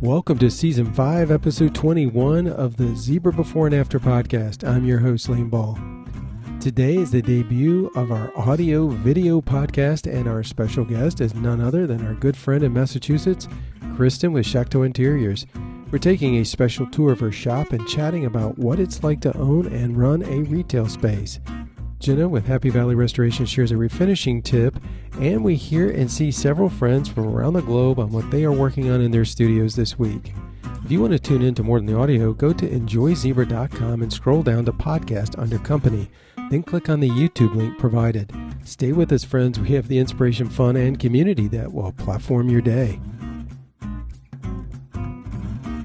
Welcome to Season 5, Episode 21 of the Zebra Before and After podcast. I'm your host, Lane Ball. Today is the debut of our audio-video podcast, and our special guest is none other than our good friend in Massachusetts, Kristen with Shackteau Interiors. We're taking a special tour of her shop and chatting about what it's like to own and run a retail space. Jenna with Happy Valley Restoration shares a refinishing tip, and we hear and see several friends from around the globe on what they are working on in their studios this week. If you want to tune in to more than the audio, go to enjoyzebra.com and scroll down to podcast under company. Then click on the YouTube link provided. Stay with us, friends. We have the inspiration, fun, and community that will platform your day.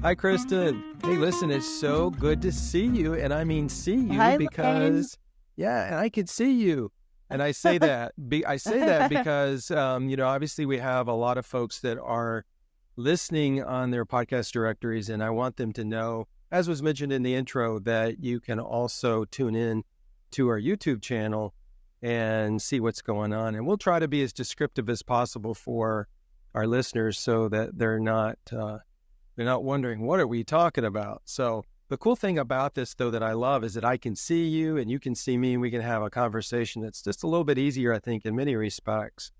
Hi, Kristen. Hey, listen, it's so good to see you, and I mean see you. Hi, because... Lane. Yeah, and I can see you. And I say that because, obviously we have a lot of folks that are listening on their podcast directories, and I want them to know, as was mentioned in the intro, that you can also tune in to our YouTube channel and see what's going on. And we'll try to be as descriptive as possible for our listeners so that they're not wondering, what are we talking about? So the cool thing about this, though, that I love is that I can see you and you can see me, and we can have a conversation that's just a little bit easier, I think, in many respects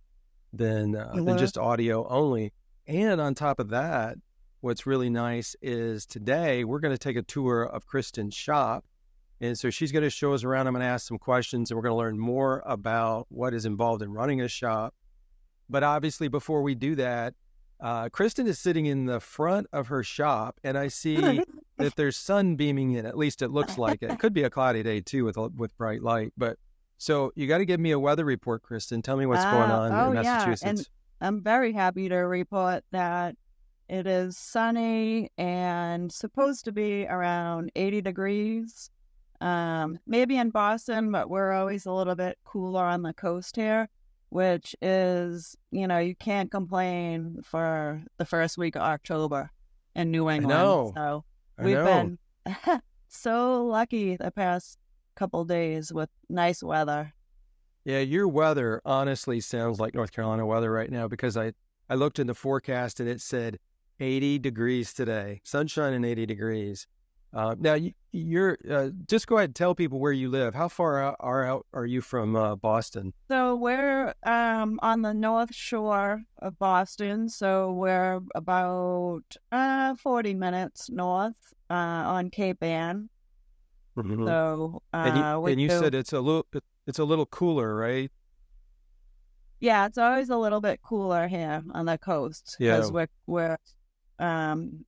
than just audio only. And on top of that, what's really nice is today we're going to take a tour of Kristen's shop. And so she's going to show us around. I'm going to ask some questions, and we're going to learn more about what is involved in running a shop. But obviously, before we do that, Kristen is sitting in the front of her shop, and I see that there's sun beaming in. At least it looks like it. It could be a cloudy day too with bright light. But so you got to give me a weather report, Kristen. Tell me what's going on in Massachusetts. Yeah. And I'm very happy to report that it is sunny and supposed to be around 80 degrees. Maybe in Boston, but we're always a little bit cooler on the coast here, which is, you can't complain for the first week of October in New England. So we've been so lucky the past couple days with nice weather. Yeah, your weather honestly sounds like North Carolina weather right now, because I looked in the forecast and it said 80 degrees today, sunshine and 80 degrees. Now, you're just go ahead and tell people where you live. How far out are you from Boston? So we're on the North Shore of Boston. So we're about 40 minutes north on Cape Ann. Mm-hmm. So and you said it's a little cooler, right? Yeah, it's always a little bit cooler here on the coast, because we're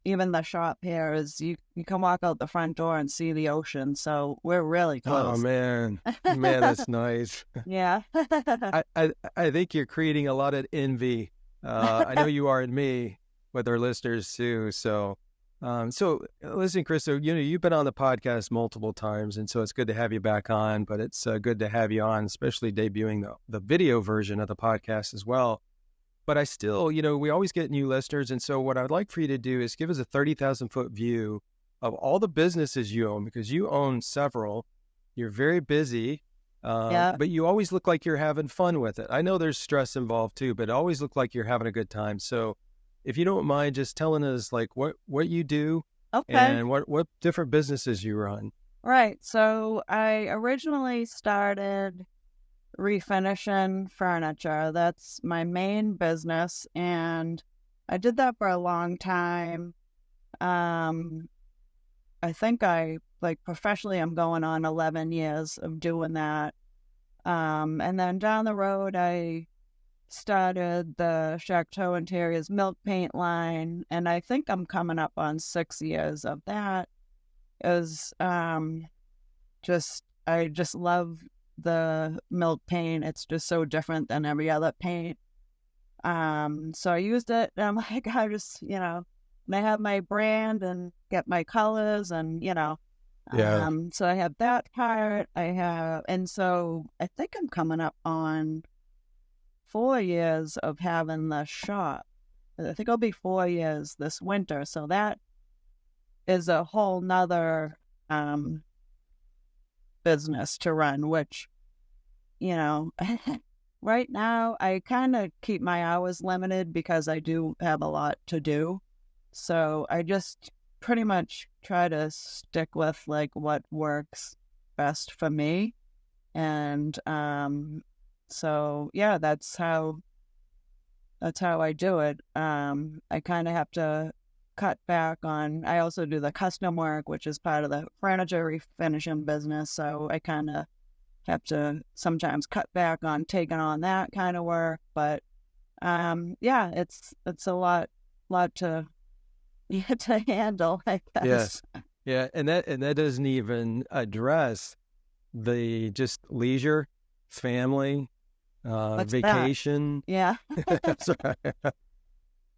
even the shop here is you can walk out the front door and see the ocean, so we're really close. Oh man, that's nice. Yeah. I think you're creating a lot of envy. I know you are in me with our listeners too. So listen, Chris. So you've been on the podcast multiple times, and so it's good to have you back on. But it's good to have you on, especially debuting the video version of the podcast as well. But I still, we always get new listeners. And so what I'd like for you to do is give us a 30,000-foot view of all the businesses you own, because you own several. You're very busy, but you always look like you're having fun with it. I know there's stress involved too, but it always look like you're having a good time. So if you don't mind just telling us like what you do, okay, and what different businesses you run. Right. So I originally started refinishing furniture. That's my main business, and I did that for a long time. I think professionally I'm going on 11 years of doing that. And then down the road I started the Shackteau Interiors milk paint line, and I think I'm coming up on 6 years of that. I just love the milk paint. It's just so different than every other paint. So I used it, and I'm like, and I have my brand and get my colors, and so I have that part. And so I think I'm coming up on 4 years of having the shop. I think it'll be 4 years this winter. So that is a whole nother business to run, which, right now I kind of keep my hours limited because I do have a lot to do. So I just pretty much try to stick with like what works best for me. And so yeah, that's how I do it. I kind of have to cut back on. I also do the custom work, which is part of the furniture refinishing business. So I kind of have to sometimes cut back on taking on that kind of work. But yeah, it's a lot to to handle, I guess. Yes. Yeah. And that doesn't even address the just leisure, family, What's that? vacation. Yeah. Sorry.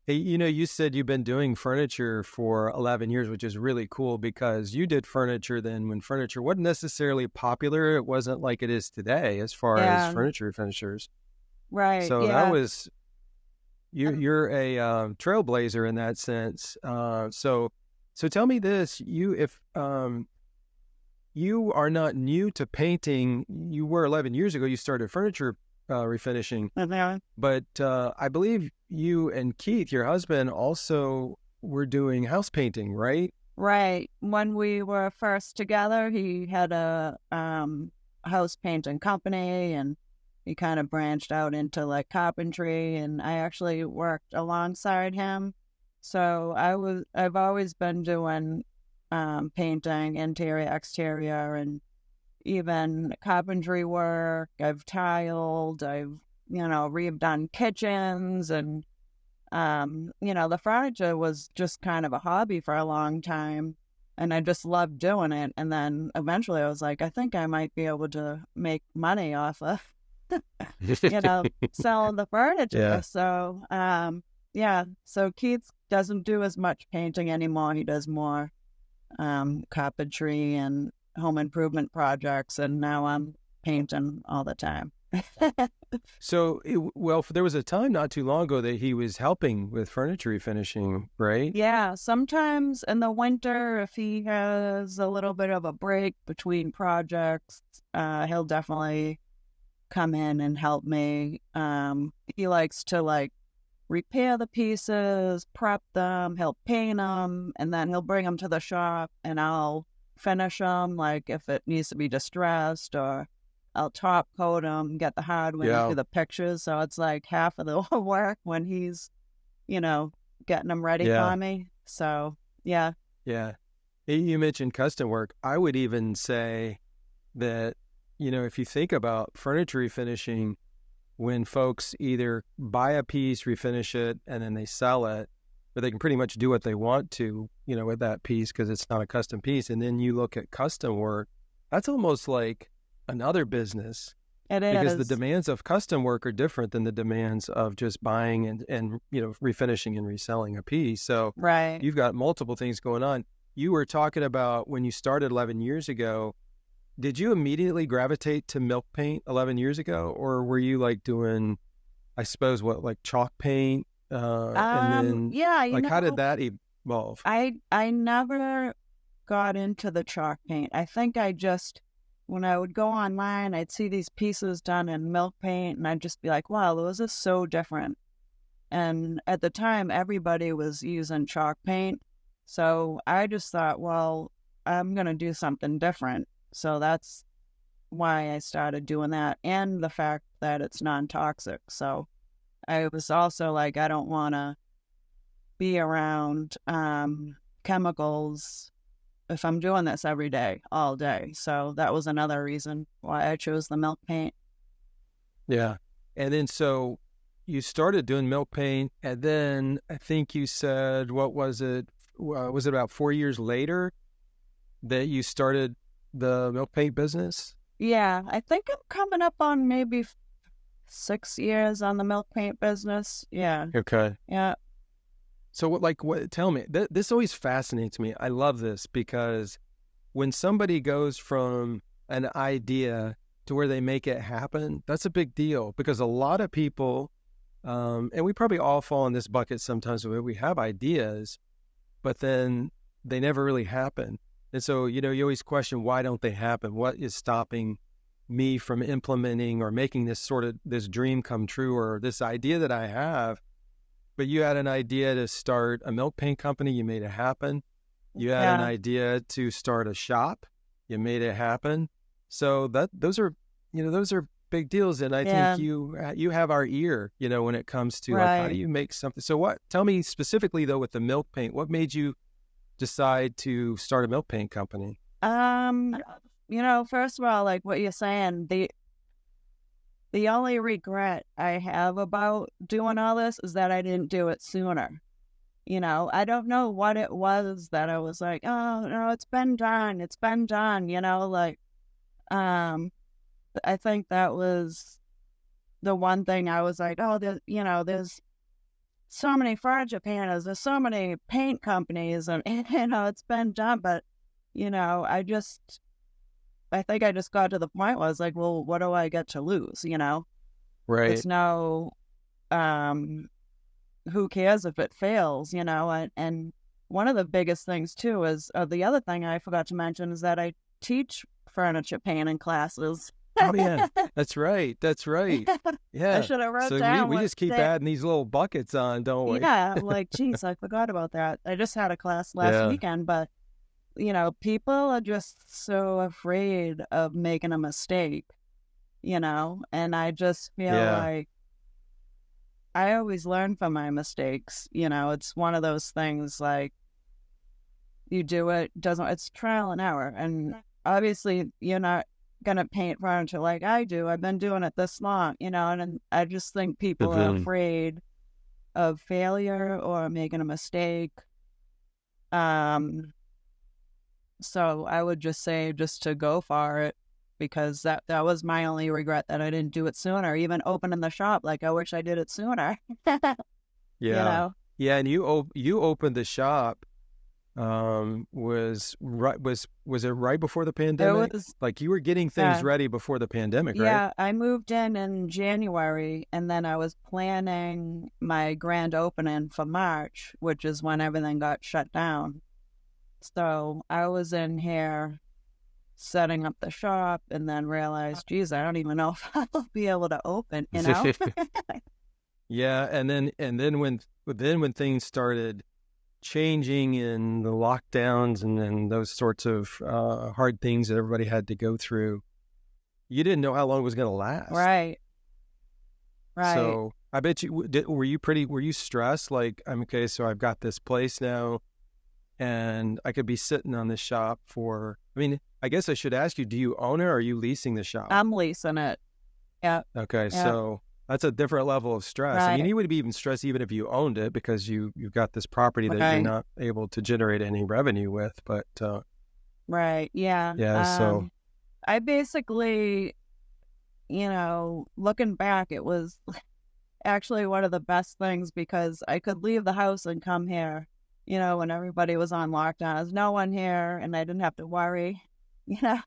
Hey, you said you've been doing furniture for 11 years, which is really cool because you did furniture then when furniture wasn't necessarily popular. It wasn't like it is today as far as Yeah. furniture finishers. Right. So that Yeah. was you're a trailblazer in that sense. So tell me this: if you are not new to painting, you were 11 years ago. You started furniture refinishing, Mhm. but I believe you and Keith, your husband, also were doing house painting, right? Right. When we were first together, he had a house painting company, and he kind of branched out into like carpentry, and I actually worked alongside him. So I've always been doing painting, interior, exterior, and even carpentry work. I've tiled, redone kitchens, and the furniture was just kind of a hobby for a long time, and I just loved doing it. And then eventually I was like, I think I might be able to make money off of, selling the furniture. Yeah, So, yeah. So Keith doesn't do as much painting anymore. He does more carpentry and home improvement projects, and now I'm painting all the time. So, there was a time not too long ago that he was helping with furniture refinishing, right? Yeah, sometimes in the winter, if he has a little bit of a break between projects, he'll definitely come in and help me. He likes to like repair the pieces, prep them, he'll paint them, and then he'll bring them to the shop and I'll finish them, like if it needs to be distressed, or I'll top coat them, get the hardware, do Yeah, the pictures. So it's like half of the work when he's you know, getting them ready yeah, for me. So, yeah. yeah. You mentioned custom work. I would even say that, if you think about furniture refinishing, when folks either buy a piece, refinish it, and then they sell it, but they can pretty much do what they want to, with that piece because it's not a custom piece. And then you look at custom work, that's almost like another business It because the is. demands of custom work are different than the demands of just buying and refinishing and reselling a piece. So Right. you've got multiple things going on. You were talking about when you started 11 years ago, did you immediately gravitate to milk paint 11 years ago, or were you like doing, I suppose, like chalk paint? And then, Yeah, like, how did that evolve? I never got into the chalk paint. I think I just when I would go online, I'd see these pieces done in milk paint, and I'd just be like, wow, those are so different. And at the time, everybody was using chalk paint. So I just thought, well, I'm going to do something different. So that's why I started doing that, and the fact that it's non toxic. So I was also like, I don't want to be around chemicals if I'm doing this every day, all day. So that was another reason why I chose the milk paint. Yeah. And then, so you started doing milk paint, and then I think you said, what was it? Was it about 4 years later that you started the milk paint business? Yeah, I think I'm coming up on maybe 6 years on the milk paint business. Yeah, Okay. yeah, So tell me, this always fascinates me. I love this because when somebody goes from an idea to where they make it happen, that's a big deal because a lot of people, and we probably all fall in this bucket sometimes where we have ideas, but then they never really happen. And so, you always question, why don't they happen? What is stopping me from implementing or making this dream come true, or this idea that I have? but you had an idea to start a milk paint company. You made it happen. You had an Yeah. idea to start a shop. You made it happen. So those are, those are big deals. And I think Yeah. you have our ear, when it comes to like, how do Right. you make something? So tell me specifically though, with the milk paint, what made you decide to start a milk paint company? Um, first of all, like what you're saying, the only regret I have about doing all this is that I didn't do it sooner. I don't know what it was that I was like, oh no, it's been done. It's been done, like um I think that was the one thing I was like, oh, there's so many furniture painters, there's so many paint companies, and it's been done, but I think I just got to the point where I was like, well, what do I get to lose? Right. It's no, who cares if it fails, and one of the biggest things too is the other thing I forgot to mention is that I teach furniture painting classes. Oh yeah, that's right. That's right. I Yeah. should have wrote So we, down we what just keep they. adding these little buckets on, don't we? Yeah, I'm like, geez, I forgot about that. I just had a class last Yeah. weekend, but people are just so afraid of making a mistake, and I just feel Yeah. like I always learn from my mistakes. It's one of those things like you do it, doesn't, it's trial and error. And obviously, you're not going to paint furniture like I do. I've been doing it this long, and I just think people are Mhm. afraid of failure or making a mistake. Um, so I would just say just to go for it because that was my only regret that I didn't do it sooner. Even opening the shop, like I wish I did it sooner. you Yeah. know, Yeah. And you opened the shop. Was it right before the it pandemic? was Like you were getting things uh, ready before the pandemic, right? yeah. I moved in January, and then I was planning my grand opening for March, which is when everything got shut down. So I was in here setting up the shop and then realized, geez, I don't even know if I'll be able to open. Yeah. And then when things started changing and the lockdowns and those sorts of hard things that everybody had to go through, you didn't know how long it was going to last. Right, right. So I bet you were you stressed? Like, I'm okay, so I've got this place now and I could be sitting on this shop for, I mean, I guess I should ask you, do you own it or are you leasing the shop? I'm leasing it. Yeah, Okay. yeah, So that's a different level of stress. I mean, right, you would be even stressed even if you owned it because you've got this property that you're right, not able to generate any revenue with. But right. Yeah. yeah, so I basically, looking back, it was actually one of the best things because I could leave the house and come here, when everybody was on lockdown. There's no one here, and I didn't have to worry, you know,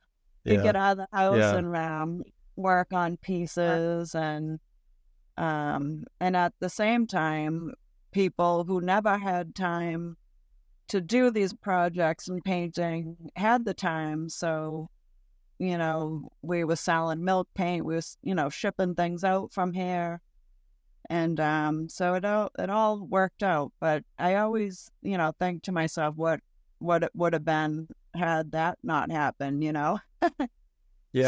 could yeah, get out of the house yeah, and work on pieces and at the same time, people who never had time to do these projects and painting had the time. So, we were selling milk paint, we was, shipping things out from here. And so it all worked out. But I always, think to myself what it would have been had that not happened. yeah.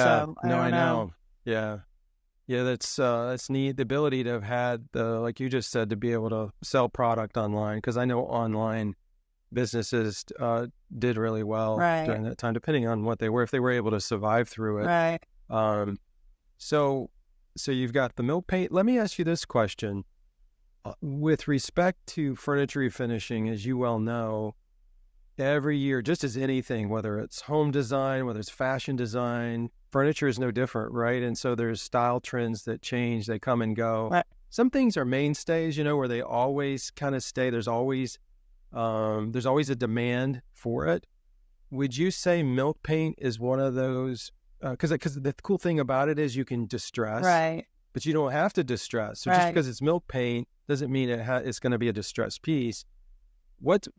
So I No, I don't know. know. Yeah. Yeah, that's neat. The ability to have had the, like you just said, to be able to sell product online, because I know online businesses did really well Right, during that time, depending on what they were, if they were able to survive through it. right. Um, so so you've got the milk paint. Let me ask you this question. With respect to furniture refinishing, as you well know, every year, just as anything, whether it's home design, whether it's fashion design, furniture is no different, right? And so there's style trends that change, they come and go. Right. Some things are mainstays, where they always kind of stay. There's always a demand for it. Would you say milk paint is one of those? Because the cool thing about it is you can distress, Right, but you don't have to distress. So just right. because it's milk paint doesn't mean it's going to be a distressed piece.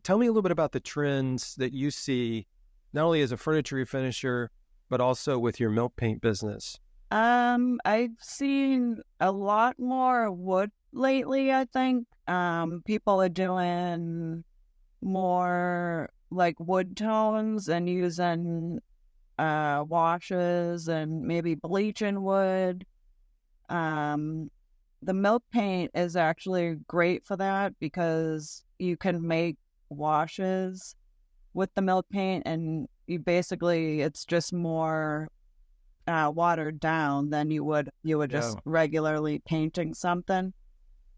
Tell me a little bit about the trends that you see, not only as a furniture refinisher, but also with your milk paint business. I've seen a lot more wood lately, I think. People are doing more like wood tones and using washes and maybe bleaching wood. Um, the milk paint is actually great for that because you can make washes with the milk paint, and it's just more watered down than you would just Yeah. regularly painting something.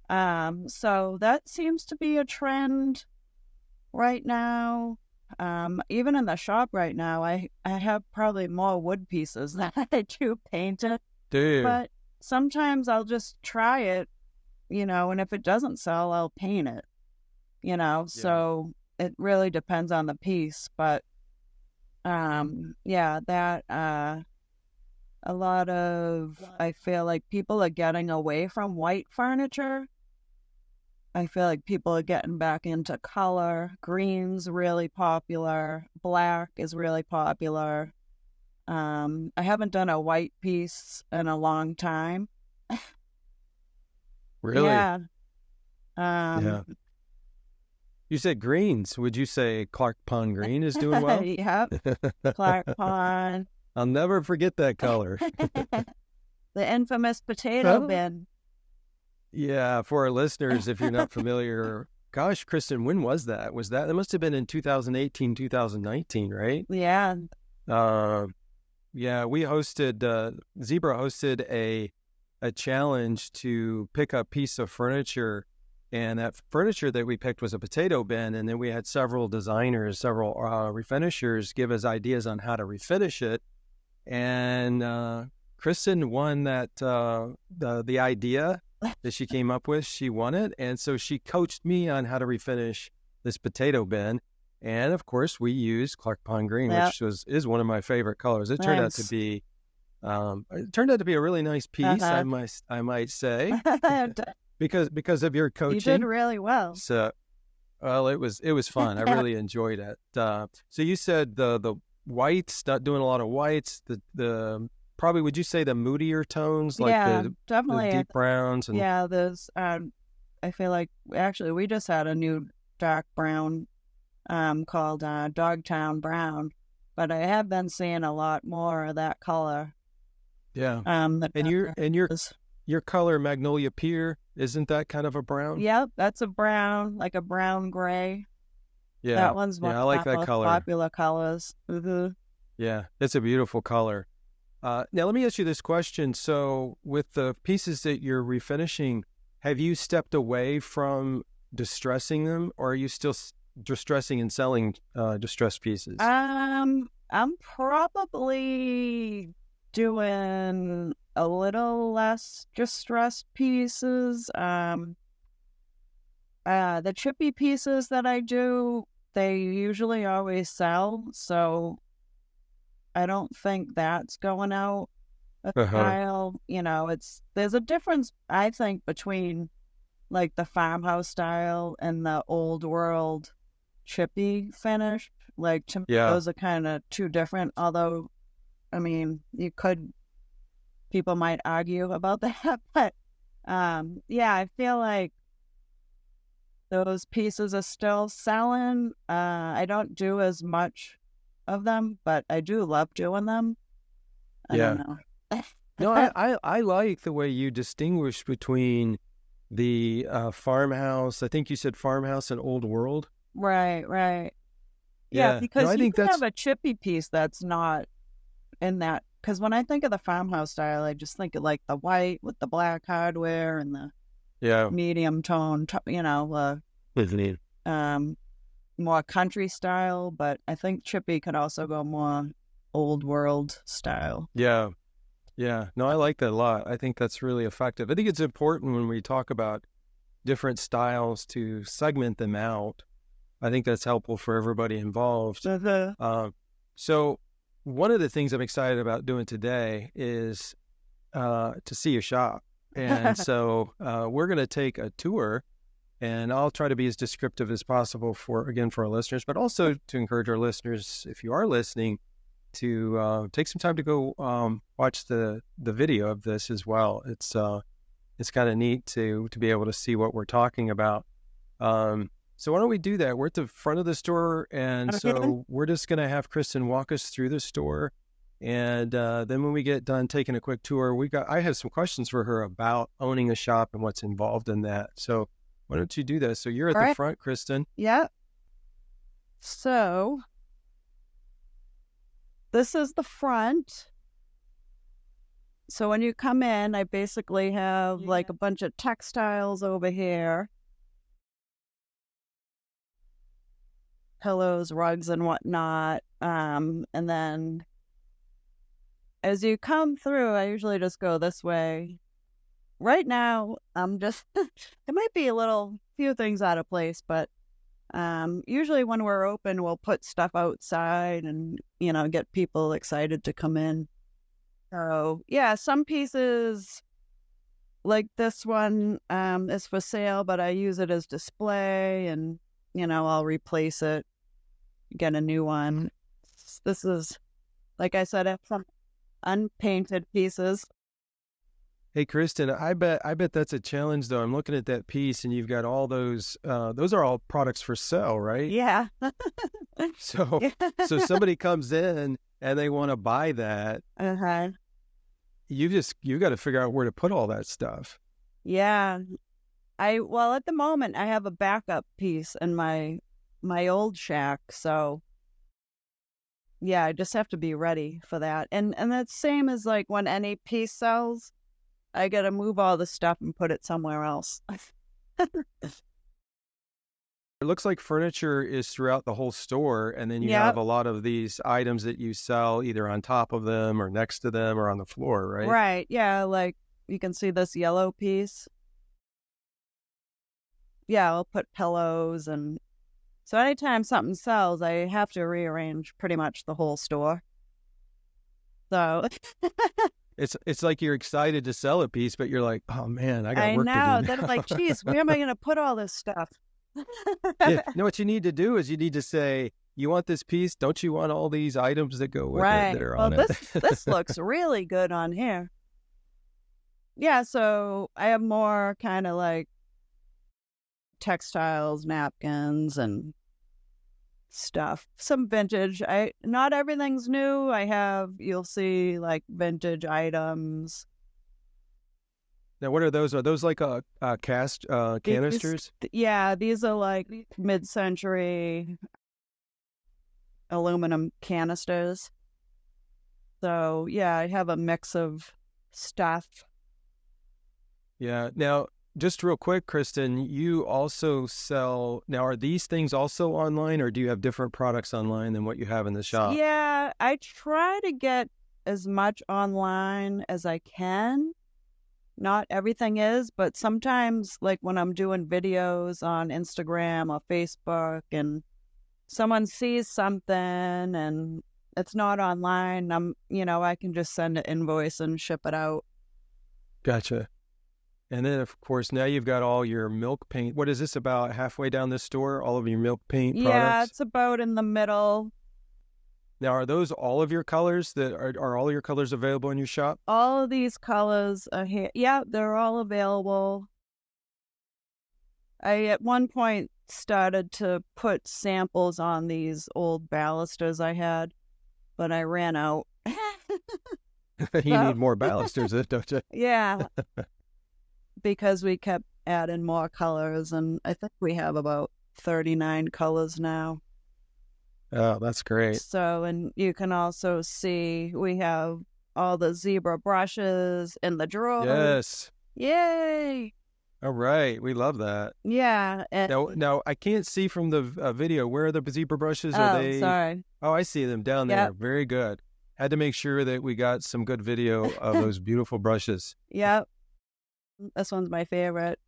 So that seems to be a trend right now. Even in the shop right now, I have probably more wood pieces than I do painted, Do you? but sometimes I'll just try it, and if it doesn't sell, I'll paint it, Yeah. so it really depends on the piece. But yeah, that a lot of I feel like people are getting away from white furniture. I feel like people are getting back into color. Green's really popular. Black is really popular. I haven't done a white piece in a long time. Really? Yeah. Um, Yeah. You said greens. Would you say Clark Pond Green is doing well? yep. Clark Pond. I'll never forget that color. The infamous potato bin. Yeah, for our listeners, if you're not familiar, gosh, Kristen, when was that? That must have been in 2018, 2019, right? Yeah. Uh, yeah, Zebra hosted a challenge to pick a piece of furniture, and that furniture that we picked was a potato bin, and then we had several designers, several refinishers give us ideas on how to refinish it, and Kristen won that the idea that she came up with. She won it, and so she coached me on how to refinish this potato bin. And of course, we used Clark Pond Green, Yep. which is one of my favorite colors. It turned out to Nice. be a really nice piece, Uh-huh. I might say, because of your You did coaching. really well. So, well, it was fun. I really enjoyed it. So you said the whites, not doing a lot of whites. The probably, would you say the moodier tones, like Yeah, the definitely. deep browns and Yeah, there's I feel like actually we just had a new dark brown called Dogtown Brown, but I have been seeing a lot more of that color. yeah. The And colors. your color Magnolia Pier, isn't that kind of a brown? Yep, that's a brown, like a brown gray. Yeah. That one's one Yeah, I of like my that most color. popular colors. Yeah, it's a beautiful color. Now, let me ask you this question. So, with the pieces that you're refinishing, have you stepped away from distressing them, or are you still distressing and selling distressed pieces? I'm probably doing a little less distressed pieces. The chippy pieces that I do, they usually always sell, so I don't think that's going out of Uh-huh. style. There's a difference, I think, between like the farmhouse style and the old world chippy finish. Like to me, Yeah. those are kind of two different. Although, I mean, people might argue about that, but yeah, I feel like those pieces are still selling. I don't do as much of them, but I do love doing them. I don't Yeah. know. No, I like the way you distinguish between the farmhouse. I think you said farmhouse and old world. Right, right. Yeah, Yeah. No, because I you think can have that's a chippy piece that's not in that. Because when I think of the farmhouse style, I just think of like the white with the black hardware and the yeah. medium tone, Mhm. um, more country style. But I think chippy could also go more old world style. Yeah. Yeah. No, I like that a lot. I think that's really effective. I think it's important when we talk about different styles to segment them out. I think that's helpful for everybody involved. Uh-huh. So, one of the things I'm excited about doing today is to see your shop. And so, we're going to take a tour, and I'll try to be as descriptive as possible for our listeners, but also to encourage our listeners, if you are listening, to take some time to go watch the video of this as well. it's kind of neat to be able to see what we're talking about. So why don't we do that? We're at the front of the store, and so we're just going to have Kristen walk us through the store. And then when we get done taking a quick tour, I have some questions for her about owning a shop and what's involved in that. So why don't you do that? So you're at the front, Kristen. Yep. So this is the front. So when you come in, I basically have like a bunch of textiles over here. Pillows, rugs, and whatnot. And then as you come through, I usually just go this way. Right now, I'm just, it might be few things out of place, but usually when we're open, we'll put stuff outside and, get people excited to come in. So, yeah, some pieces like this one is for sale, but I use it as display and, I'll replace it, get a new one. This is, like I said, I have some unpainted pieces. Hey, Kristen, I bet that's a challenge, though. I'm looking at that piece, and you've got all those are all products for sale, right? Yeah. So somebody comes in and they want to buy that. Uh-huh. You got to figure out where to put all that stuff. Yeah. Well, at the moment, I have a backup piece in my old shack, so yeah, I just have to be ready for that. And that's same as like when any piece sells, I got to move all the stuff and put it somewhere else. It looks like furniture is throughout the whole store, and then you have a lot of these items that you sell either on top of them or next to them or on the floor, right? Right, yeah, like you can see this yellow piece. Yeah, I'll put pillows, and so anytime something sells, I have to rearrange pretty much the whole store. So it's like you're excited to sell a piece, but you're like, oh man, I got work to do now. Then I'm like, geez, where am I going to put all this stuff? Yeah. No, what you need to do is you need to say, you want this piece? Don't you want all these items that go with it that are on it? This looks really good on here. Yeah, so I have more kind of like textiles, napkins, and stuff. Some vintage. Not everything's new. You'll see like vintage items. Now, what are those? Are those like canisters? These are like mid-century aluminum canisters. So, yeah, I have a mix of stuff. Yeah. Now, just real quick, Kristen, you also sell... Now, are these things also online, or do you have different products online than what you have in the shop? Yeah, I try to get as much online as I can. Not everything is, but sometimes, like when I'm doing videos on Instagram or Facebook and someone sees something and it's not online, I can just send an invoice and ship it out. Gotcha. And then, of course, now you've got all your milk paint. What is this, about halfway down the store, all of your milk paint products? Yeah, it's about in the middle. Now, are those all of your colors? Are all your colors available in your shop? All of these colors are here. Yeah, they're all available. I, at one point, started to put samples on these old balusters I had, but I ran out. You need more balusters, don't you? Yeah, because we kept adding more colors, and I think we have about 39 colors now. Oh, that's great. So, and you can also see we have all the zebra brushes in the drawer. Yes. Yay. All right. We love that. Yeah. Now I can't see from the video. Where are the zebra brushes? Are they... sorry. Oh, I see them down there. Very good. Had to make sure that we got some good video of those beautiful brushes. Yep. This one's my favorite.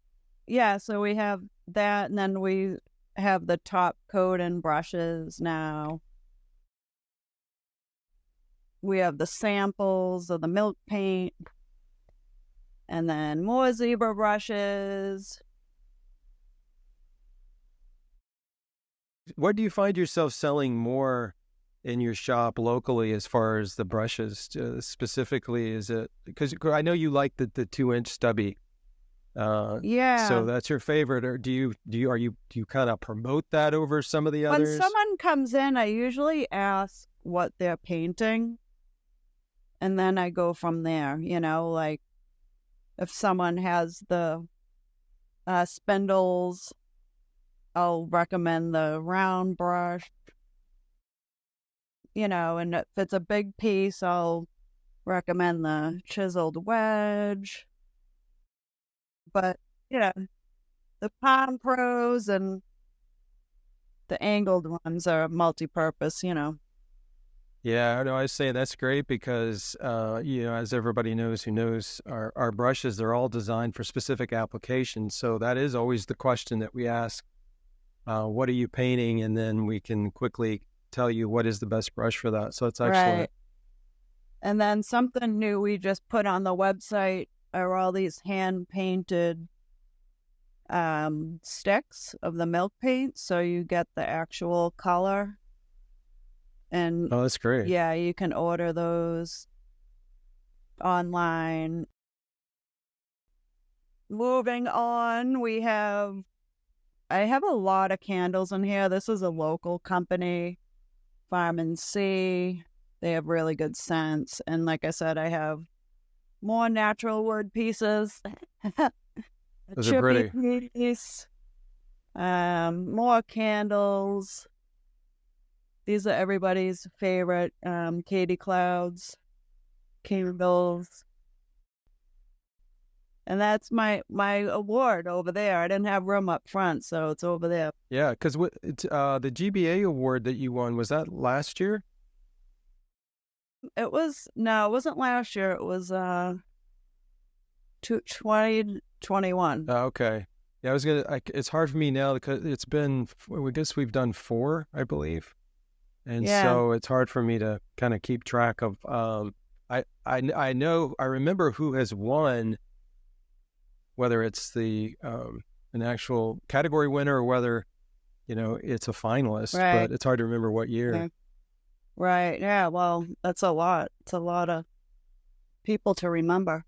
Yeah, so we have that, and then we have the top coat and brushes now. We have the samples of the milk paint, and then more zebra brushes. What do you find yourself selling more in your shop locally as far as the brushes specifically? Is it because I know you like the 2-inch stubby? Yeah. So that's your favorite, or do you kind of promote that over some of the When others? someone comes in, I usually ask what they're painting, and then I go from there. Like if someone has the spindles, I'll recommend the round brush, and if it's a big piece, I'll recommend the chiseled wedge. But, the palm pros and the angled ones are multi-purpose. Yeah, no, I say that's great because, as everybody knows who knows our brushes, they're all designed for specific applications. So that is always the question that we ask, what are you painting? And then we can quickly tell you what is the best brush for that. So it's Right. excellent. And then something new we just put on the website are all these hand-painted sticks of the milk paint, so you get the actual color. And Oh, that's great. yeah, you can order those online. Moving on, I have a lot of candles in here. This is a local company, Farm and Sea. They have really good scents. And like I said, I have more natural wood pieces, a Those are chippy pretty. piece, more candles. These are everybody's favorite Katie Clouds candles. And that's my award over there. I didn't have room up front, so it's over there. Yeah, because the GBA award that you won, was that last year? No, it wasn't last year. It was 2021. Oh, okay. Yeah, it's hard for me now because I guess we've done four, I believe. And Yeah, so it's hard for me to kind of keep track of, I know, I remember who has won, whether it's an actual category winner or whether, it's a finalist, right. but it's hard to remember what Yeah, year. right. Yeah, well, that's a lot. It's a lot of people to remember.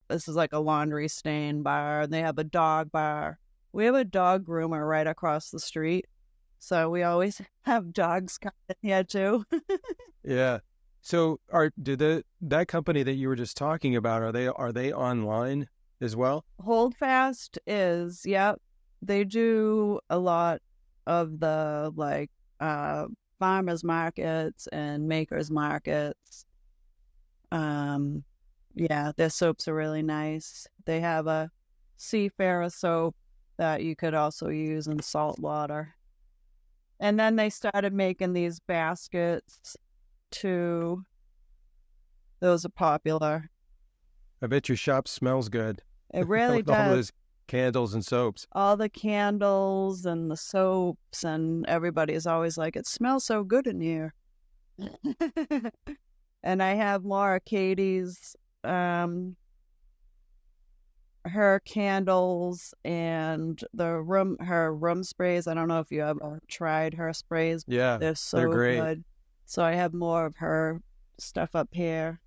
This is like a laundry stain bar, and they have a dog bar. We have a dog groomer right across the street, so we always have dogs come in here too. Yeah. So that company that you were just talking about, are they online as well? Holdfast is, yep. They do a lot of the farmers markets and makers markets. Um, yeah, their soaps are really nice. They have a Seafarer soap that you could also use in salt water. And then they started making these baskets too. Those are popular. I bet your shop smells good It really with all does. those candles and soaps. All the candles and the soaps, and everybody's always like, it smells so good in here. And I have Laura Katie's, her candles and her room sprays. I don't know if you ever tried her sprays. Yeah, They're they're so great. good. So I have more of her stuff up here.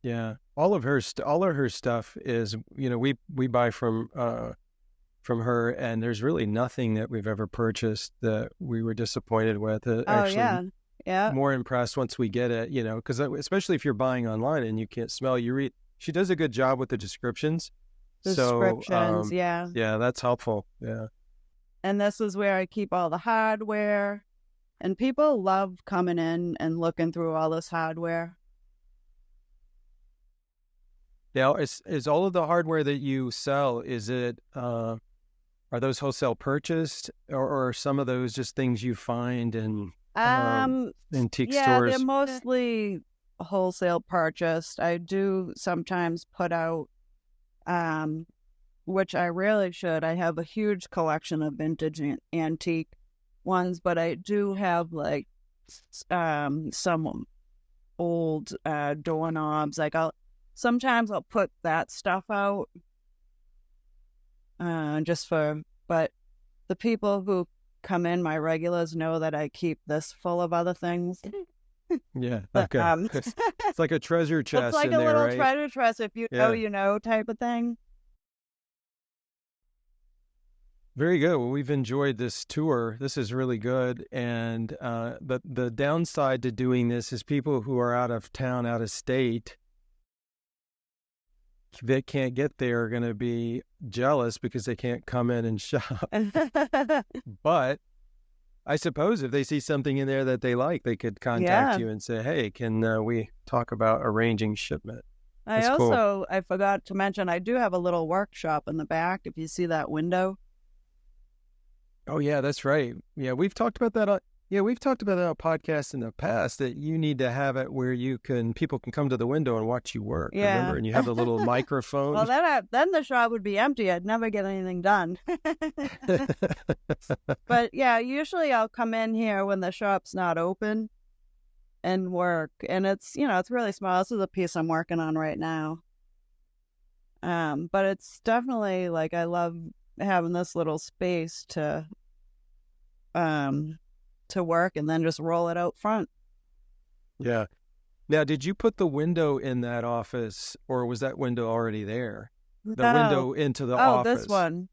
Yeah, all of her stuff is, we buy from her, and there's really nothing that we've ever purchased that we were disappointed with. Oh Actually, yeah. Yeah. more impressed once we get it, because especially if you're buying online and you can't smell, you read. She does a good job with the descriptions, so Descriptions, yeah. yeah, that's helpful. Yeah, And this is where I keep all the hardware. And people love coming in and looking through all this hardware. now is all of the hardware that you sell, are those wholesale purchased, or are some of those just things you find in antique Yeah, they're stores? mostly wholesale purchased. I do sometimes put out, which I really should. I have a huge collection of vintage antique ones, but I do have some old doorknobs. Sometimes I'll put that stuff out, but the people who come in, my regulars, know that I keep this full of other things. Yeah, But, okay. It's like a treasure it's chest like in a there, little right? treasure chest, if you know, Yeah. you know, type of thing. Very good. Well, we've enjoyed this tour. This is really good. And the downside to doing this is people who are out of town, out of state, that can't get there are going to be jealous because they can't come in and shop. But I suppose if they see something in there that they like, they could contact you and say, hey, can we talk about arranging shipment? That's cool. I forgot to mention, I do have a little workshop in the back, if you see that window. Oh, yeah, that's right. Yeah, we've talked about that on a podcast in the past, that you need to have it where people can come to the window and watch you work. Yeah. Remember? And you have the little microphone. Well, then the shop would be empty. I'd never get anything done. But yeah, usually I'll come in here when the shop's not open and work. And it's really small. This is a piece I'm working on right now. But it's definitely like, I love having this little space to work and then just roll it out front. Yeah. Now, did you put the window in that office, or was that window already there? The window into the office. Oh, this one.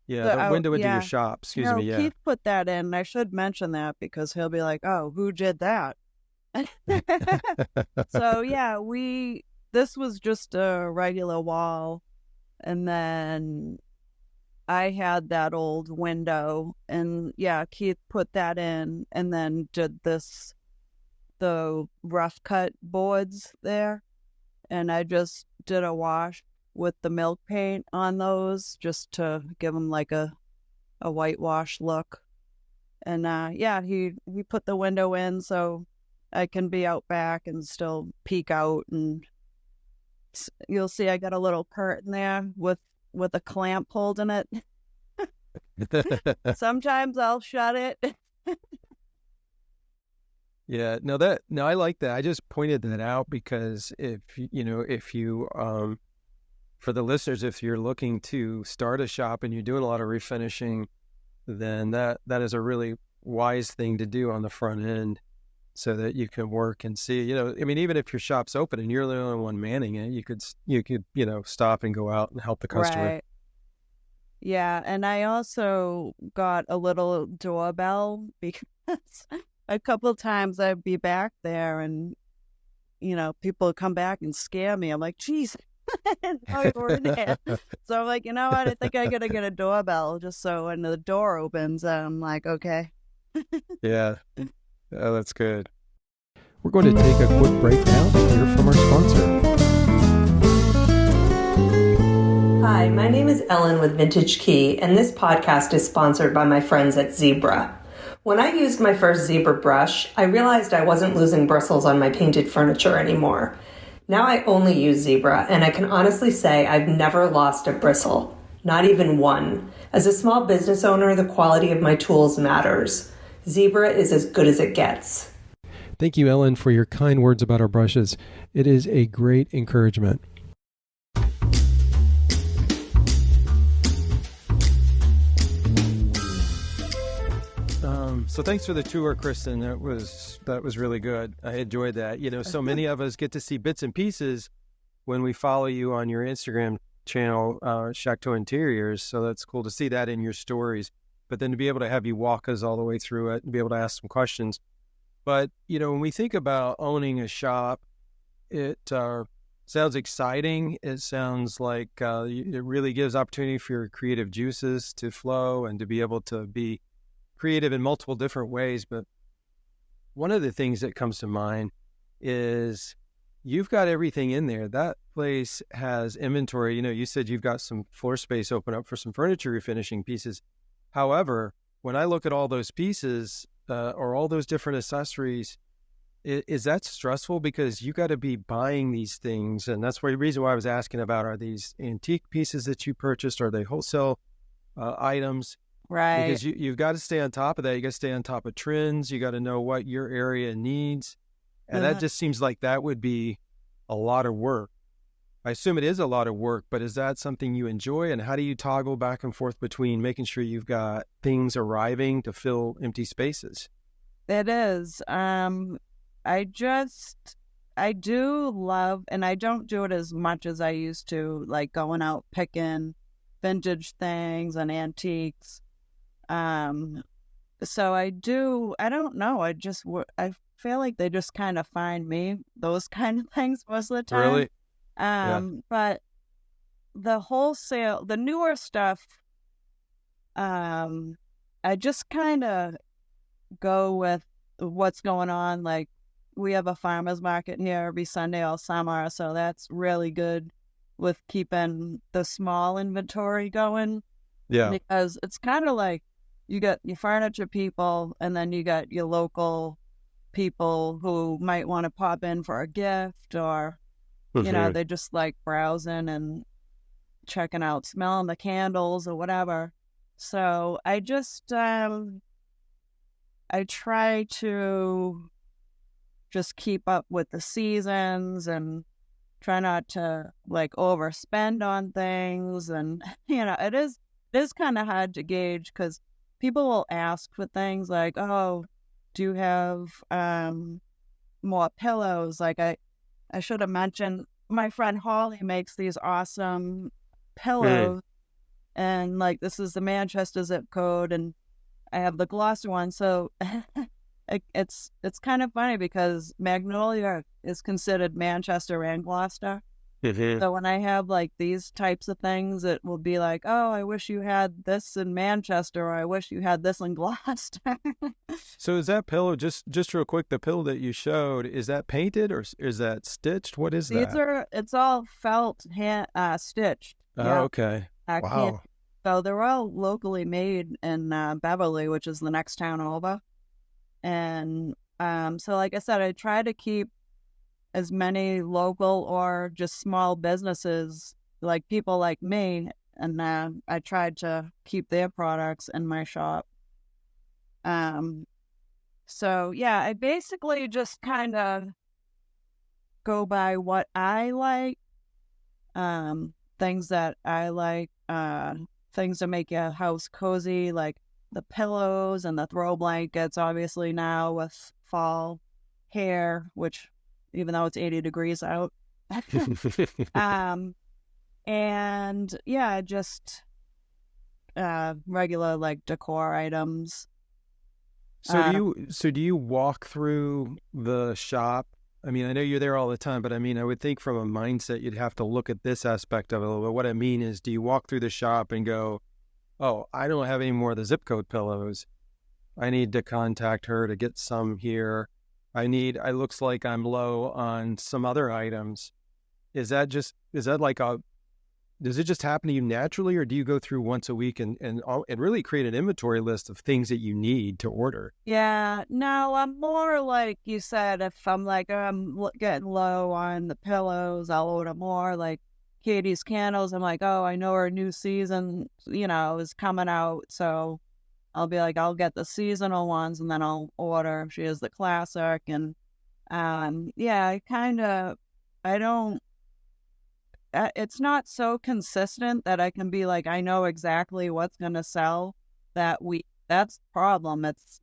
Yeah, the window into your shop. Excuse me. Yeah. Keith put that in. I should mention that because he'll be like, "Oh, who did that?" So yeah, this was just a regular wall, and then I had that old window, and yeah, Keith put that in, and then did the rough cut boards there, and I just did a wash with the milk paint on those just to give them like a whitewash look. And yeah, he put the window in so I can be out back and still peek out, and you'll see I got a little curtain there with a clamp holding it. Sometimes I'll shut it. Yeah, no, I like that. I just pointed that out because if you for the listeners, if you're looking to start a shop and you're doing a lot of refinishing, then that is a really wise thing to do on the front end, so that you can work and see. I mean, even if your shop's open and you're the only one manning it, you could stop and go out and help the customer. Right. Yeah, and I also got a little doorbell because a couple of times I'd be back there and people would come back and scare me. I'm like, geez. So I'm like, you know what? I think I gotta get a doorbell just so when the door opens, I'm like, okay. Yeah. Oh, that's good. We're going to take a quick break now to hear from our sponsor. Hi, my name is Ellen with Vintage Key, and this podcast is sponsored by my friends at Zebra. When I used my first Zebra brush, I realized I wasn't losing bristles on my painted furniture anymore. Now I only use Zebra, and I can honestly say I've never lost a bristle, not even one. As a small business owner, the quality of my tools matters. Zebra is as good as it gets. Thank you, Ellen, for your kind words about our brushes. It is a great encouragement. So thanks for the tour, Kristen. That was really good. I enjoyed that. So many of us get to see bits and pieces when we follow you on your Instagram channel, Shackteau Interiors. So that's cool to see that in your stories. But then to be able to have you walk us all the way through it and be able to ask some questions. But, when we think about owning a shop, it sounds exciting. It sounds like it really gives opportunity for your creative juices to flow and to be able to be creative in multiple different ways. But one of the things that comes to mind is you've got everything in there. That place has inventory. You said you've got some floor space open up for some furniture refinishing pieces. However, when I look at all those pieces or all those different accessories, is that stressful? Because you got to be buying these things. And that's the reason why I was asking about, are these antique pieces that you purchased? Are they wholesale items? Right. Because you've got to stay on top of that. You got to stay on top of trends. You got to know what your area needs. And that just seems like that would be a lot of work. I assume it is a lot of work, but is that something you enjoy? And how do you toggle back and forth between making sure you've got things arriving to fill empty spaces? It is. I do love, and I don't do it as much as I used to, like going out picking vintage things and antiques. So I don't know. I feel like they just kind of find me, those kind of things most of the time. Really? Yeah. But the newer stuff, I just kind of go with what's going on. Like, we have a farmer's market here every Sunday all summer, so that's really good with keeping the small inventory going. Yeah. Because it's kind of like you got your furniture people, and then you got your local people who might want to pop in for a gift, or, they just like browsing and checking out, smelling the candles or whatever. So I just, I try to just keep up with the seasons and try not to like overspend on things. And, it is kind of hard to gauge, because people will ask for things like, oh, do you have more pillows? Like, I should have mentioned my friend Holly makes these awesome pillows, and like, this is the Manchester zip code, and I have the Gloucester one. So it's kind of funny, because Magnolia is considered Manchester and Gloucester. So when I have like these types of things, it will be like, oh, I wish you had this in Manchester, or I wish you had this in Gloucester. So is that pillow, just real quick, the pillow that you showed, is that painted or is that stitched? What is that? It's all felt stitched. Oh, Yeah. okay. Wow. So they're all locally made in Beverly, which is the next town over. And so like I said, I try to keep as many local or just small businesses, like people like me, and I tried to keep their products in my shop. So yeah, I basically just kind of go by what I like, things that I like, things to make your house cozy, like the pillows and the throw blankets, obviously now with fall hair, which, even though it's 80 degrees out. And yeah, just regular like decor items. So do you walk through the shop? I mean, I know you're there all the time, but I mean, I would think from a mindset, you'd have to look at this aspect of it a little bit. What I mean is, do you walk through the shop and go, oh, I don't have any more of the zip code pillows. I need to contact her to get some here. I looks like I'm low on some other items. Does it just happen to you naturally, or do you go through once a week and really create an inventory list of things that you need to order? Yeah, no, I'm more like you said, if I'm like, getting low on the pillows, I'll order more. Like Katie's candles, I'm like, oh, I know her new season, is coming out. So I'll be like, I'll get the seasonal ones, and then I'll order if she has the classic. And yeah, I don't, it's not so consistent that I can be like, I know exactly what's going to sell that week. That's the problem. It's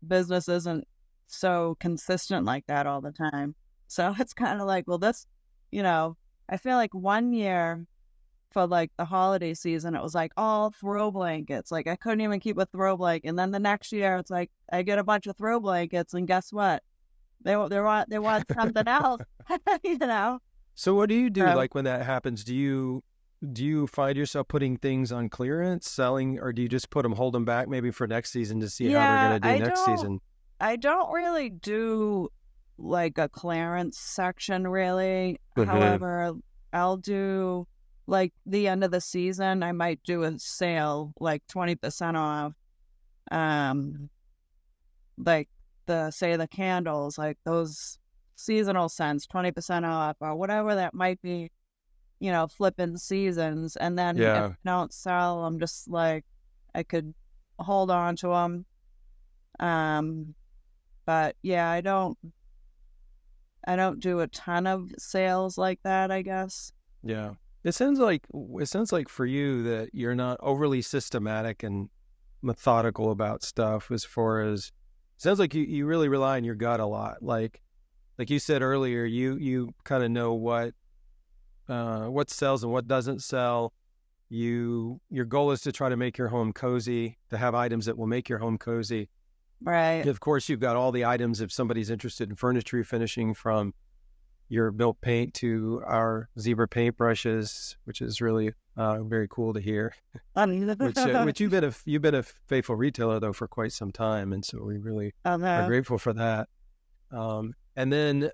business isn't so consistent like that all the time. So it's kind of like, well, I feel like one year for like the holiday season, it was like all throw blankets. Like I couldn't even keep a throw blanket. And then the next year, it's like I get a bunch of throw blankets, and guess what? They want something else. So what do you do like when that happens? Do you find yourself putting things on clearance, selling, or do you just hold them back maybe for next season to see how they're going to do next season? I don't really do like a clearance section really. However, I'll do like the end of the season, I might do a sale like 20% off. Like the candles, like those seasonal scents, 20% off, or whatever that might be, flipping seasons. And then if I don't sell, I'm just like, I could hold on to them. But yeah, I don't do a ton of sales like that, I guess. Yeah. It sounds like for you that you're not overly systematic and methodical about stuff. It sounds like you really rely on your gut a lot. Like you said earlier, you kind of know what sells and what doesn't sell. your goal is to try to make your home cozy, to have items that will make your home cozy. Right. Of course, you've got all the items if somebody's interested in furniture refinishing, from your milk paint to our zebra paint brushes, which is really very cool to hear. Which you've been a faithful retailer though for quite some time, and so we really are grateful for that. And then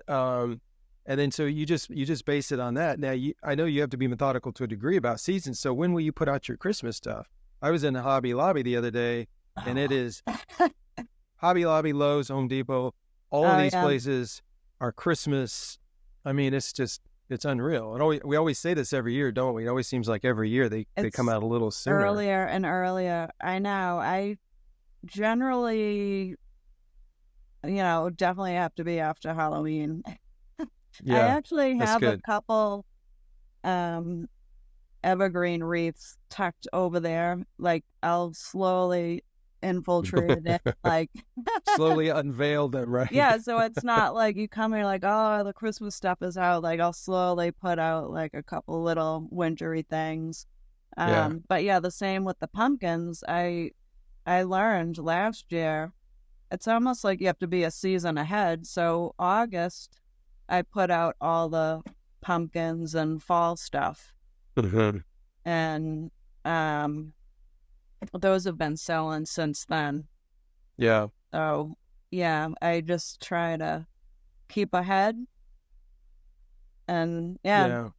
so you just base it on that. Now I know you have to be methodical to a degree about seasons. So when will you put out your Christmas stuff? I was in Hobby Lobby the other day, and it is Hobby Lobby, Lowe's, Home Depot, all of these places are Christmas. I mean, it's unreal. And we always say this every year, don't we? It always seems like every year they come out a little sooner. Earlier and earlier. I know. I generally, definitely have to be after Halloween. Yeah, I actually have good. a couple evergreen wreaths tucked over there. Like, I'll slowly infiltrate it, like slowly unveil them, right? Yeah, so it's not like you come here like, oh, the Christmas stuff is out. Like, I'll slowly put out like a couple little wintry things. But yeah, the same with the pumpkins. I learned last year, it's almost like you have to be a season ahead. So August, I put out all the pumpkins and fall stuff. Mm-hmm. And those have been selling since then. Yeah. So, yeah, I just try to keep ahead. And, yeah.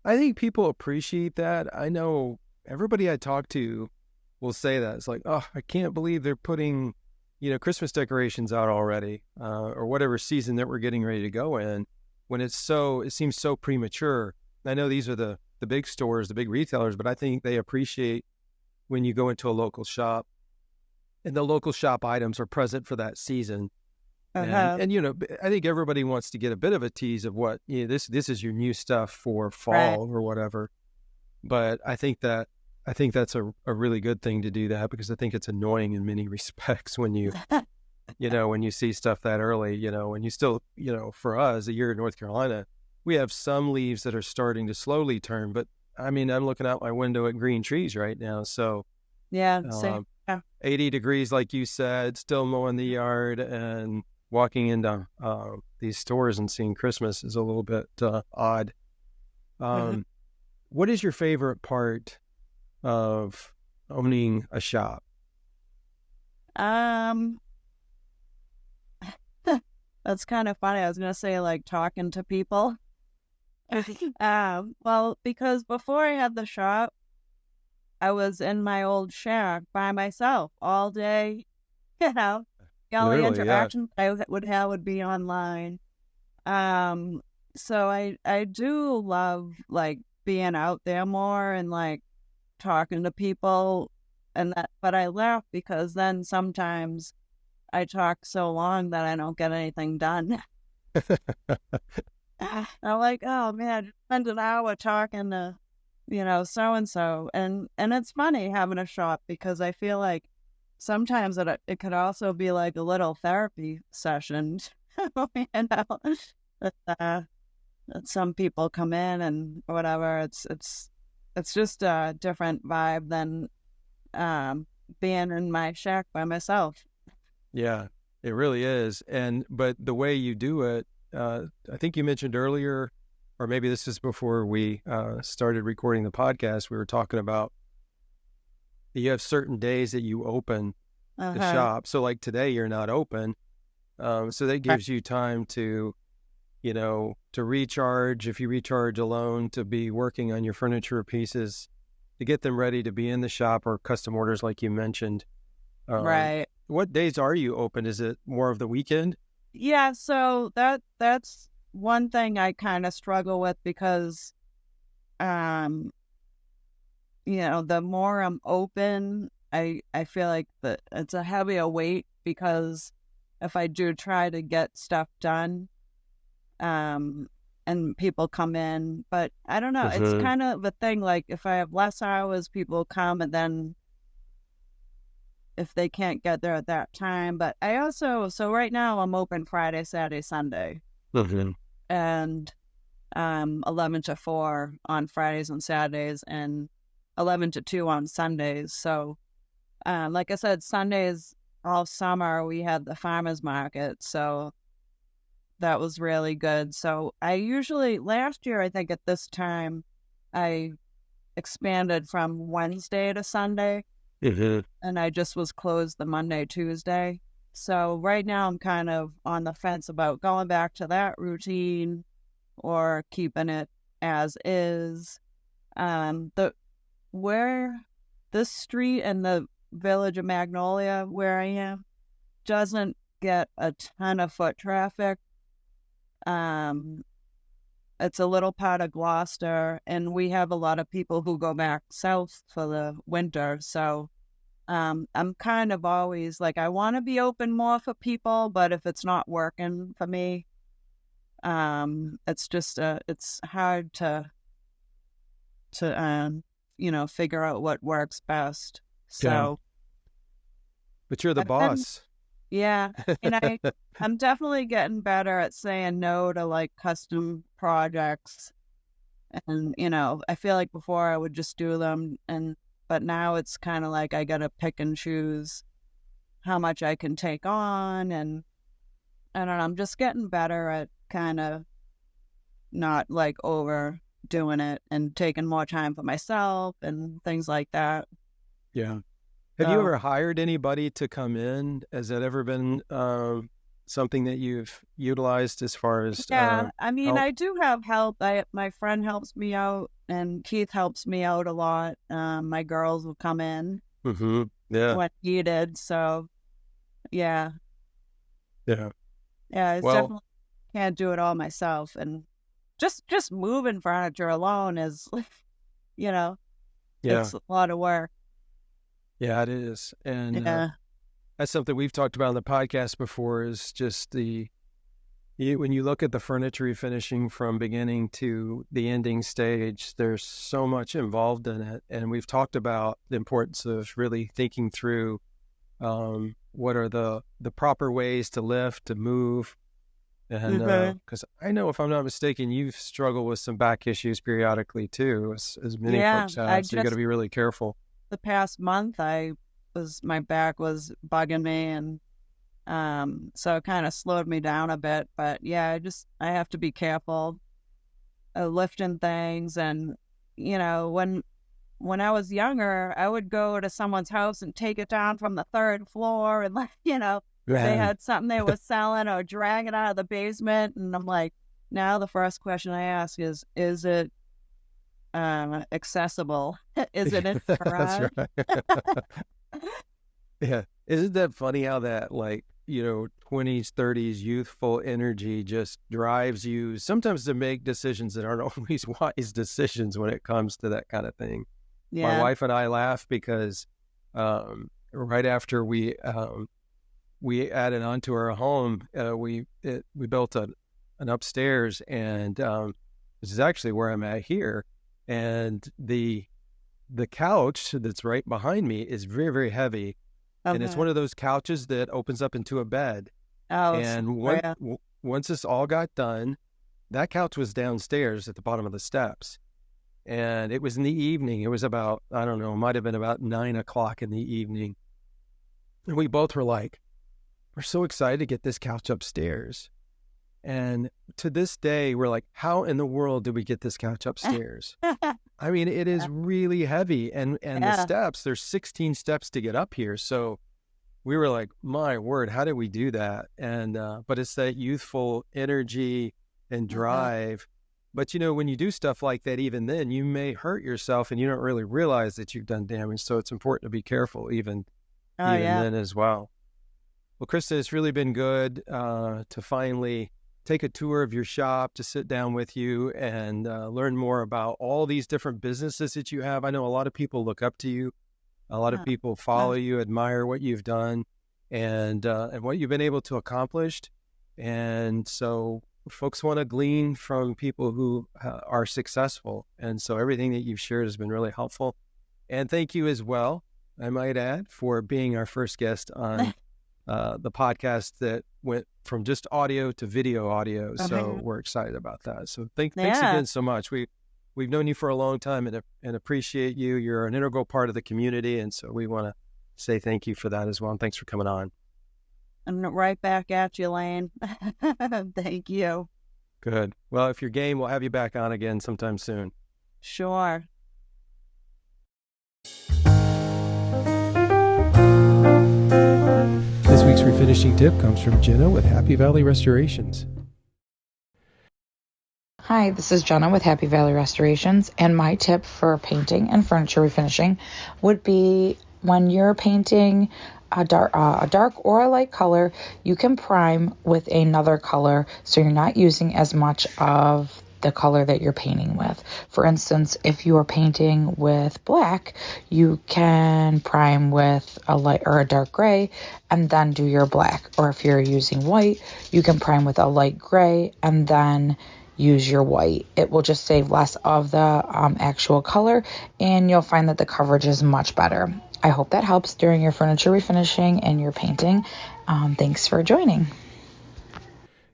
I think people appreciate that. I know everybody I talk to will say that. It's like, oh, I can't believe they're putting, Christmas decorations out already, or whatever season that we're getting ready to go in, when it seems so premature. I know these are the big stores, the big retailers, but I think they appreciate when you go into a local shop and the local shop items are present for that season. And I think everybody wants to get a bit of a tease of what, this is your new stuff for fall or whatever. But I think that's a really good thing to do that, because I think it's annoying in many respects when you, when you see stuff that early, when you still, for us, here in North Carolina, we have some leaves that are starting to slowly turn, but I mean, I'm looking out my window at green trees right now. So same. 80 degrees, like you said, still mowing the yard, and walking into these stores and seeing Christmas is a little bit odd. What is your favorite part of owning a shop? That's kind of funny. I was going to say, like, talking to people. Well, because before I had the shop, I was in my old shack by myself all day. The only interaction I would have would be online. So I do love, like, being out there more and, like, talking to people and that. But I laugh because then sometimes I talk so long that I don't get anything done. I'm like, oh man, just spend an hour talking to, so-and-so. And it's funny having a shop, because I feel like sometimes it could also be like a little therapy session, that some people come in and whatever. It's just a different vibe than being in my shack by myself. Yeah, it really is. But the way you do it, I think you mentioned earlier, or maybe this is before we started recording the podcast, we were talking about you have certain days that you open the shop. So like today you're not open. So that gives you time to, to recharge, if you recharge alone, to be working on your furniture pieces, to get them ready to be in the shop, or custom orders like you mentioned. Right. What days are you open? Is it more of the weekend? Yeah, so that's one thing I kind of struggle with, because, the more I'm open, I feel like it's a heavier weight, because if I do try to get stuff done, and people come in, but I don't know, it's kind of a thing, like if I have less hours, people come, and then if they can't get there at that time. But I also, so right now I'm open Friday, Saturday, Sunday, and 11 to 4 on Fridays and Saturdays, and 11 to 2 on Sundays. So, like I said, Sundays all summer we had the farmers market. So that was really good. So I usually, last year, I think at this time, I expanded from Wednesday to Sunday, and I just was closed the Monday, Tuesday. So right now I'm kind of on the fence about going back to that routine or keeping it as is. The where this street and the village of Magnolia, where I am, doesn't get a ton of foot traffic. Um, it's a little part of Gloucester, and we have a lot of people who go back south for the winter. So I'm kind of always like, I want to be open more for people, but if it's not working for me, it's just it's hard to figure out what works best. Yeah. So, But you're the I've been, boss. yeah, and I'm definitely getting better at saying no to like custom projects. And, I feel like before I would just do them, but now it's kind of like I gotta pick and choose how much I can take on, and I don't know, I'm just getting better at kind of not like overdoing it and taking more time for myself and things like that. Yeah. Have you So, ever hired anybody to come in? Has that ever been something that you've utilized as far as yeah, I mean, help? I do have help. My friend helps me out, and Keith helps me out a lot. My girls will come in Mm-hmm. Yeah. when needed. So, yeah, Yeah. yeah, it's Well, definitely can't do it all myself, and just moving furniture alone is, you know, yeah. it's a lot of work. Yeah, it is. And Yeah, that's something we've talked about on the podcast before is just when you look at the furniture refinishing from beginning to the ending stage, there's so much involved in it. And we've talked about the importance of really thinking through what are the proper ways to lift, to move. And hmm because I know, if I'm not mistaken, you've struggled with some back issues periodically too, as many yeah. folks I have. So you got to just be really careful. the past month, my back was bugging me, and so it kind of slowed me down a bit. But yeah, I have to be careful lifting things, and when I was younger, I would go to someone's house and take it down from the third floor, and they Man, had something they were selling or drag it out of the basement, and I'm like, now the first question I ask is it accessible? Is it in the that's garage? right. Yeah. Isn't that funny how that, like, 20s, 30s youthful energy just drives you sometimes to make decisions that aren't always wise decisions when it comes to that kind of thing. My Yeah. wife and I laugh because right after we added onto our home, we built an upstairs, and this is actually where I'm at here, and the couch that's right behind me is very, very heavy, and it's Okay. one of those couches that opens up into a bed. Oh, so, And yeah. once this all got done, that couch was downstairs at the bottom of the steps. And it was in the evening. It was about, I don't know, it might have been about 9 o'clock in the evening. And we both were like, we're so excited to get this couch upstairs. And to this day, we're like, how in the world did we get this couch upstairs? I mean, it is really heavy. And the Yeah. steps, there's 16 steps to get up here. So we were like, my word, how did we do that? And, but it's that youthful energy and Uh-huh. drive. But, when you do stuff like that, even then, you may hurt yourself and you don't really realize that you've done damage. So it's important to be careful Oh, even yeah. then as well. Well, Krista, it's really been good to finally take a tour of your shop, to sit down with you and learn more about all these different businesses that you have. I know a lot of people look up to you. A lot of Oh, people follow gosh. you, admire what you've done, and what you've been able to accomplish. And so folks want to glean from people who are successful. And so everything that you've shared has been really helpful. And thank you as well, I might add, for being our first guest on the podcast that went from just audio to video audio. So Okay. we're excited about that. So thanks Yeah. again so much. we've known you for a long time and appreciate you. You're an integral part of the community, and so we want to say thank you for that as well. And thanks for coming on. And right back at you, Lane. Thank you. Good. Well, if you're game, we'll have you back on again sometime soon. Sure. This week's refinishing tip comes from Jenna with Happy Valley Restorations. Hi, this is Jenna with Happy Valley Restorations, and my tip for painting and furniture refinishing would be when you're painting a dark or a light color, you can prime with another color so you're not using as much of the color that you're painting with. For instance, if you are painting with black, you can prime with a light or a dark gray and then do your black. Or if you're using white, you can prime with a light gray and then use your white. It will just save less of the actual color, and you'll find that the coverage is much better. I hope that helps during your furniture refinishing and your painting. Thanks for joining.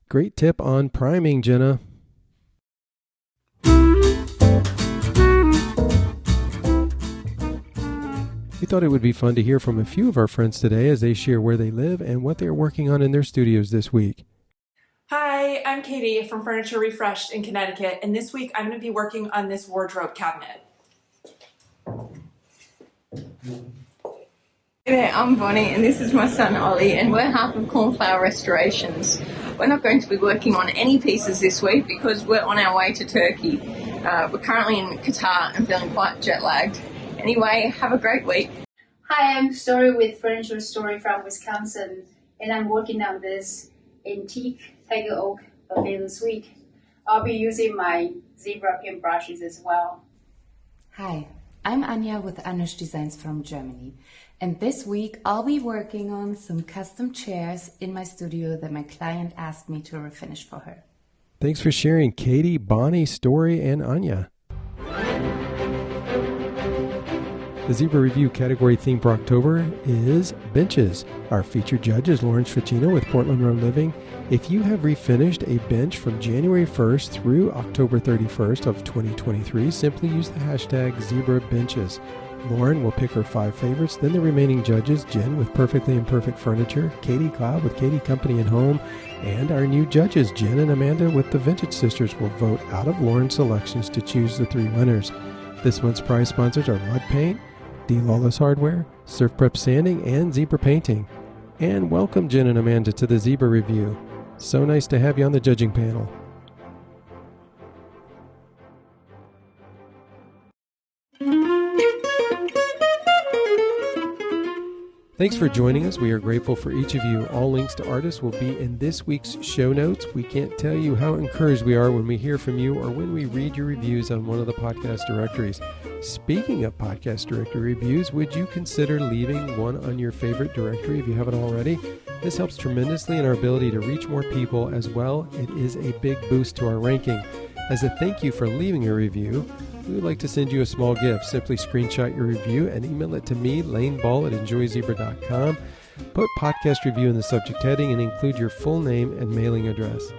Great tip on priming, Jenna. We thought it would be fun to hear from a few of our friends today as they share where they live and what they're working on in their studios this week. Hi, I'm Katie from Furniture Refreshed in Connecticut, and this week I'm going to be working on this wardrobe cabinet. Hey, I'm Bonnie, and this is my son Ollie, and we're half of Cornflower Restorations. We're not going to be working on any pieces this week because we're on our way to Turkey. We're currently in Qatar and feeling quite jet lagged. Anyway, have a great week. Hi, I'm Story with Furniture Story from Wisconsin, and I'm working on this antique tiger oak buffet this week. I'll be using my zebra paint brushes as well. Hi, I'm Anja with Anush Designs from Germany, and this week I'll be working on some custom chairs in my studio that my client asked me to refinish for her. Thanks for sharing, Katie, Bonnie, Story, and Anja. The Zebra Review category theme for October is benches. Our featured judge is Lawrence Ficino with Portland Road Living. If you have refinished a bench from January 1st through October 31st of 2023, simply use the hashtag Zebra Benches. Lauren will pick her 5 favorites, then the remaining judges, Jen with Perfectly Imperfect Furniture, Katie Cloud with Katie Company and Home, and our new judges, Jen and Amanda with the Vintage Sisters, will vote out of Lauren's selections to choose the 3 winners. This month's prize sponsors are Mud Paint, D. Lawless Hardware, Surf Prep Sanding, and Zebra Painting. And welcome, Jen and Amanda, to the Zebra Review. So nice to have you on the judging panel. Thanks for joining us. We are grateful for each of you. All links to artists will be in this week's show notes. We can't tell you how encouraged we are when we hear from you or when we read your reviews on one of the podcast directories. Speaking of podcast directory reviews, would you consider leaving one on your favorite directory if you haven't already? This helps tremendously in our ability to reach more people. As well, it is a big boost to our ranking. As a thank you for leaving a review, we would like to send you a small gift. Simply screenshot your review and email it to me, laneball@enjoyzebra.com. Put podcast review in the subject heading and include your full name and mailing address.